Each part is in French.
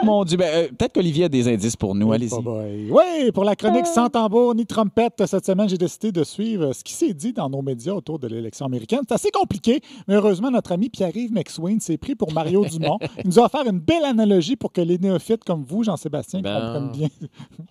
Mon Dieu, peut-être qu'Olivier a des indices pour nous. Allez-y. Oui, pour la chronique sans tambour ni trompette, cette semaine, j'ai décidé de suivre ce qui s'est dit dans nos médias autour de l'élection américaine. C'est assez compliqué, mais heureusement, notre ami Pierre-Yves McSween s'est pris pour Mario Dumont. Il nous a offert une belle analogie pour que les néophytes comme vous, Jean-Sébastien, comprennent bien.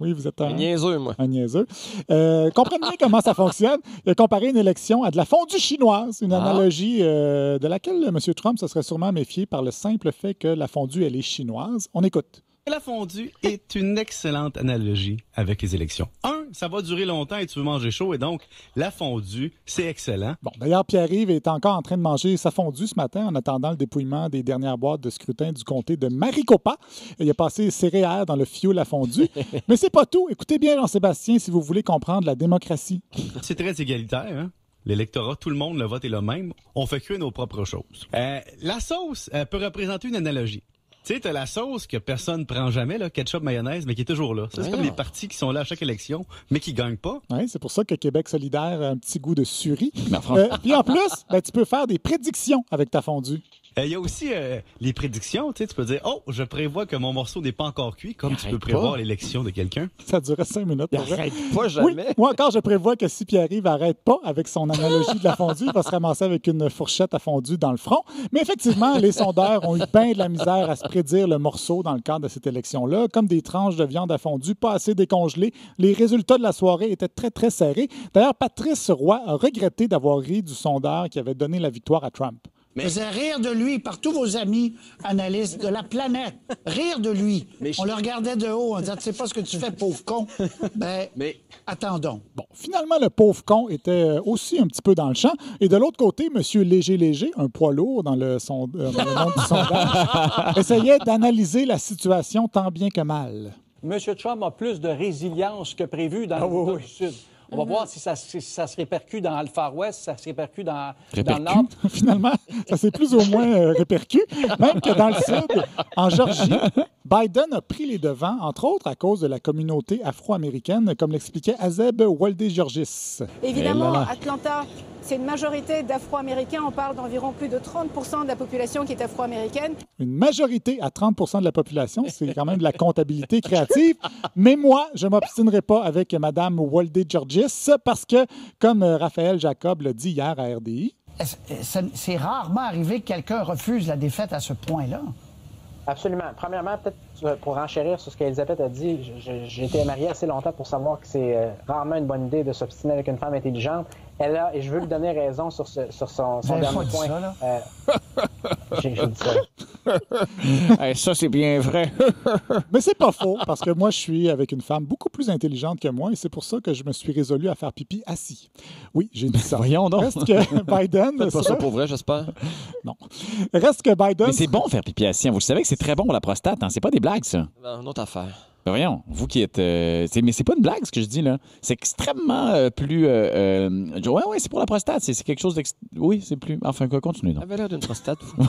Oui, vous êtes un niaiseux, moi. Un niaiseux. Comprennent bien comment ça fonctionne. Il a comparé une élection à de la fondue chinoise, une analogie de laquelle M. Trump se serait sûrement méfié par le simple fait que la fondue, elle est chinoise. On écoute. La fondue est une excellente analogie avec les élections. Ça va durer longtemps et tu veux manger chaud, et donc la fondue, c'est excellent. Bon, d'ailleurs, Pierre-Yves est encore en train de manger sa fondue ce matin en attendant le dépouillement des dernières boîtes de scrutin du comté de Maricopa. Il a passé céréales dans le fioul à fondue. Mais c'est pas tout. Écoutez bien, Jean-Sébastien, si vous voulez comprendre la démocratie. C'est très égalitaire, hein? L'électorat, tout le monde, le vote est le même. On fait cuire nos propres choses. La sauce peut représenter une analogie. Tu sais, t'as la sauce que personne ne prend jamais, là, ketchup, mayonnaise, mais qui est toujours là. Ça, c'est comme les partis qui sont là à chaque élection, mais qui gagnent pas. Oui, c'est pour ça que Québec solidaire a un petit goût de suri. Puis en plus, tu peux faire des prédictions avec ta fondue. Il y a aussi les prédictions. Tu peux dire, je prévois que mon morceau n'est pas encore cuit, comme tu peux prévoir l'élection de quelqu'un. Ça durait 5 minutes. Il arrête pas jamais. Oui, moi encore, je prévois que si Pierre-Yves n'arrête pas avec son analogie de la fondue, il va se ramasser avec une fourchette à fondue dans le front. Mais effectivement, les sondeurs ont eu bien de la misère à se prédire le morceau dans le cadre de cette élection-là. Comme des tranches de viande à fondue pas assez décongelées, les résultats de la soirée étaient très, très serrés. D'ailleurs, Patrice Roy a regretté d'avoir ri du sondeur qui avait donné la victoire à Trump. Faisait rire de lui par tous vos amis analystes de la planète. Rire de lui. On le regardait de haut en disant, tu sais pas ce que tu fais, pauvre con. Mais attendons. Bon, finalement, le pauvre con était aussi un petit peu dans le champ. Et de l'autre côté, M. Léger, un poids lourd dans le nom du sondage, essayait d'analyser la situation tant bien que mal. M. Trump a plus de résilience que prévu dans l'État du Sud. On va voir si ça se répercute dans le Far West, si ça se répercute dans le Nord. Finalement, ça s'est plus ou moins répercuté. Même que dans le Sud, en Georgie, Biden a pris les devants, entre autres à cause de la communauté afro-américaine, comme l'expliquait Azeb Waldé-Georgis. Évidemment, Atlanta, c'est une majorité d'Afro-Américains. On parle d'environ plus de 30% de la population qui est afro-américaine. Une majorité à 30% de la population, c'est quand même de la comptabilité créative. Mais moi, je ne m'obstinerai pas avec Mme Waldé-Georgis parce que, comme Raphaël Jacob l'a dit hier à RDI... C'est rarement arrivé que quelqu'un refuse la défaite à ce point-là. Absolument. Premièrement, peut-être pour enchérir sur ce qu'Elisabeth a dit, j'ai été marié assez longtemps pour savoir que c'est rarement une bonne idée de s'obstiner avec une femme intelligente. Elle a, et je veux lui donner raison sur son dernier point. J'ai dit ça. Ça, c'est bien vrai. Mais c'est pas faux, parce que moi, je suis avec une femme beaucoup plus intelligente que moi, et c'est pour ça que je me suis résolu à faire pipi assis. Oui, j'ai dit ça. Voyons donc. Reste que Biden... Faites pas ça pour vrai, j'espère. Non. Reste que Biden... Mais c'est bon faire pipi assis. Vous le savez que c'est très bon pour la prostate. Hein? C'est pas des blagues, ça. Non, une autre affaire. Ben voyons, vous qui êtes... mais c'est pas une blague, ce que je dis, là. C'est extrêmement plus... ouais, c'est pour la prostate. C'est quelque chose Oui, c'est plus... Enfin, quoi, continue, donc. Vous avez l'air d'une prostate, vous.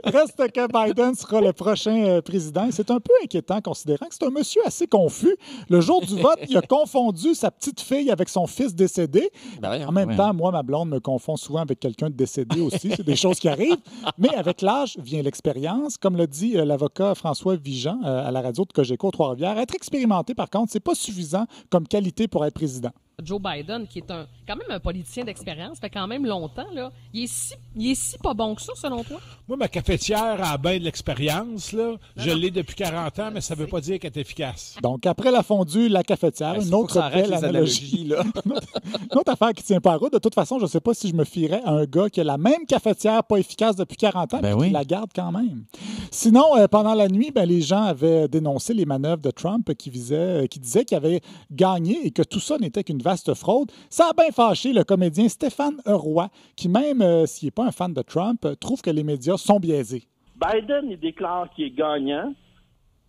Reste que Biden sera le prochain président. C'est un peu inquiétant, considérant que c'est un monsieur assez confus. Le jour du vote, il a confondu sa petite fille avec son fils décédé. En même temps, moi, ma blonde me confond souvent avec quelqu'un de décédé aussi. C'est des choses qui arrivent. Mais avec l'âge vient l'expérience. Comme l'a dit l'avocat François Vigeant à la radio de Cogeco Trois-Rivières, être expérimenté, par contre, c'est pas suffisant comme qualité pour être président. Joe Biden, qui est quand même un politicien d'expérience, fait quand même longtemps, là. Il est si pas bon que ça, selon toi? Moi, ma cafetière a bien de l'expérience, là. Je l'ai depuis 40 ans, mais ça veut pas dire qu'elle est efficace. Donc, après la fondue, la cafetière, une autre belle analogie. Là. Une autre affaire qui tient pas à route. De toute façon, je sais pas si je me fierais à un gars qui a la même cafetière pas efficace depuis 40 ans, mais qui la garde quand même. Sinon, pendant la nuit, les gens avaient dénoncé les manœuvres de Trump qui disaient qu'il avait gagné et que tout ça n'était qu'une vaste fraude. Ça a bien fâché le comédien Stéphane Roy, qui même s'il n'est pas un fan de Trump, trouve que les médias sont biaisés. Biden, il déclare qu'il est gagnant.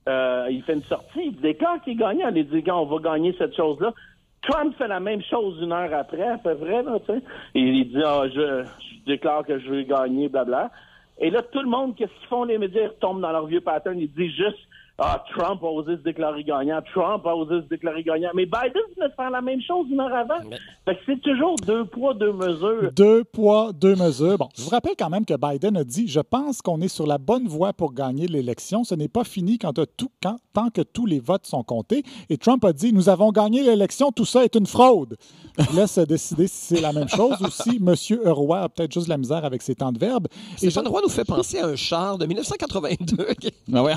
Il fait une sortie, il déclare qu'il est gagnant. Il dit qu'on va gagner cette chose-là. Trump fait la même chose une heure après, à peu près. Là, et il dit je déclare que je vais gagner, blabla. Et là, tout le monde, qu'est-ce qu'ils font les médias? Ils retombent dans leur vieux pattern. Ils disent juste Trump a osé se déclarer gagnant. Mais Biden venait de faire la même chose une heure avant. Fait que c'est toujours 2 poids, 2 mesures. 2 poids, 2 mesures. Bon, je vous rappelle quand même que Biden a dit « Je pense qu'on est sur la bonne voie pour gagner l'élection. Ce n'est pas fini tant que tous les votes sont comptés. » Et Trump a dit « Nous avons gagné l'élection. Tout ça est une fraude. » Je laisse décider si c'est la même chose ou si M. Roy a peut-être juste de la misère avec ses temps de verbe. Stéphane Roy nous fait penser à un char de 1982. Ah ouais.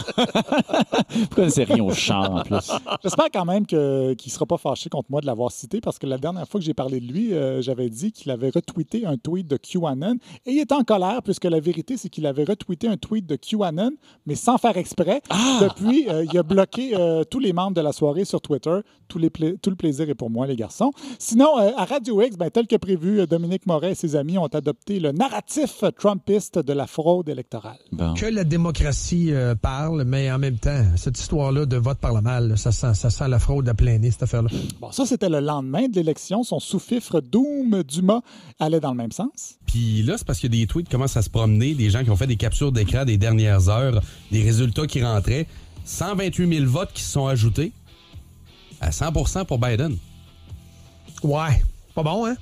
Pourquoi ne sait rien au char, en plus? J'espère quand même qu'il ne sera pas fâché contre moi de l'avoir cité, parce que la dernière fois que j'ai parlé de lui, j'avais dit qu'il avait retweeté un tweet de QAnon, et il était en colère, puisque la vérité, c'est qu'il avait retweeté un tweet de QAnon, mais sans faire exprès. Depuis, il a bloqué tous les membres de la soirée sur Twitter. Tout le plaisir est pour moi, les garçons. Sinon, à Radio X, tel que prévu, Dominique Moret et ses amis ont adopté le narratif trumpiste de la fraude électorale. Bon. Que la démocratie parle, mais en même temps, cette histoire-là de vote par le mal, ça sent la fraude à plein nez, cette affaire-là. Bon, ça, c'était le lendemain de l'élection. Son sous-fifre Dumas allait dans le même sens. Puis là, c'est parce qu'il y a des tweets qui commencent à se promener, des gens qui ont fait des captures d'écran des dernières heures, des résultats qui rentraient. 128 000 votes qui se sont ajoutés à 100% pour Biden. Ouais, pas bon, hein?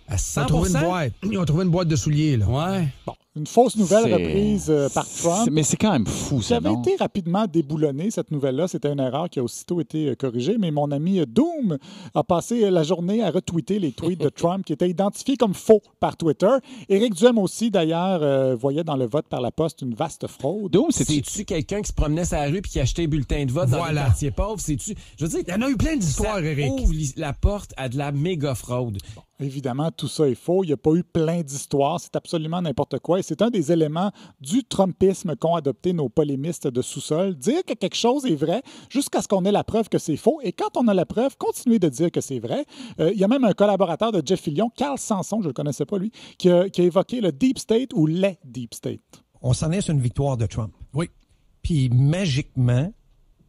À 100%? Ils ont trouvé une boîte de souliers, là. Ouais. Bon, une fausse nouvelle reprise par Trump. Mais c'est quand même fou, ça, ça avait été rapidement déboulonné, cette nouvelle-là. C'était une erreur qui a aussitôt été corrigée. Mais mon ami Doom a passé la journée à retweeter les tweets de Trump qui étaient identifiés comme faux par Twitter. Éric Duhem aussi, d'ailleurs, voyait dans le vote par la poste une vaste fraude. Doom, c'est-tu quelqu'un qui se promenait sur la rue et qui achetait un bulletin de vote dans les quartiers pauvres? C'est-tu... Je veux dire, il y en a eu plein d'histoires, Éric. Ça ouvre la porte à de la méga fraude. Bon, évidemment, tout ça est faux. Il n'y a pas eu plein d'histoires. C'est absolument n'importe quoi. Et c'est un des éléments du Trumpisme qu'ont adopté nos polémistes de sous-sol. Dire que quelque chose est vrai jusqu'à ce qu'on ait la preuve que c'est faux. Et quand on a la preuve, continuer de dire que c'est vrai. Il y a même un collaborateur de Jeff Fillion, Carl Sanson, je ne le connaissais pas lui, qui a évoqué le Deep State ou les Deep State. On s'en est sur une victoire de Trump. Oui. Puis magiquement,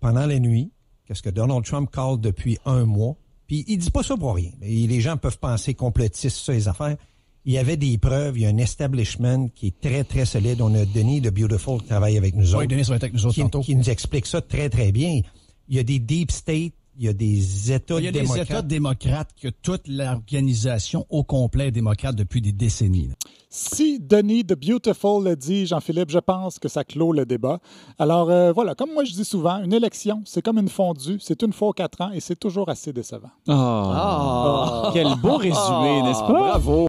pendant la nuit, qu'est-ce que Donald Trump call depuis 1 mois, puis il dit pas ça pour rien. Et les gens peuvent penser complotiste sur les affaires. Il y avait des preuves, il y a un establishment qui est très, très solide. On a Denis de Beautiful qui travaille avec nous autres. Oui, Denis va être avec nous autres tantôt. Qui nous explique ça très, très bien. Il y a des deep states, il y a des États démocrates. Il y a des États démocrates que toute l'organisation au complet est démocrate depuis des décennies. Si Denis de Beautiful le dit, Jean-Philippe, je pense que ça clôt le débat. Alors voilà, comme moi je dis souvent, une élection, c'est comme une fondue, c'est une fois aux 4 ans et c'est toujours assez décevant. Quel beau résumé, n'est-ce pas? Bravo!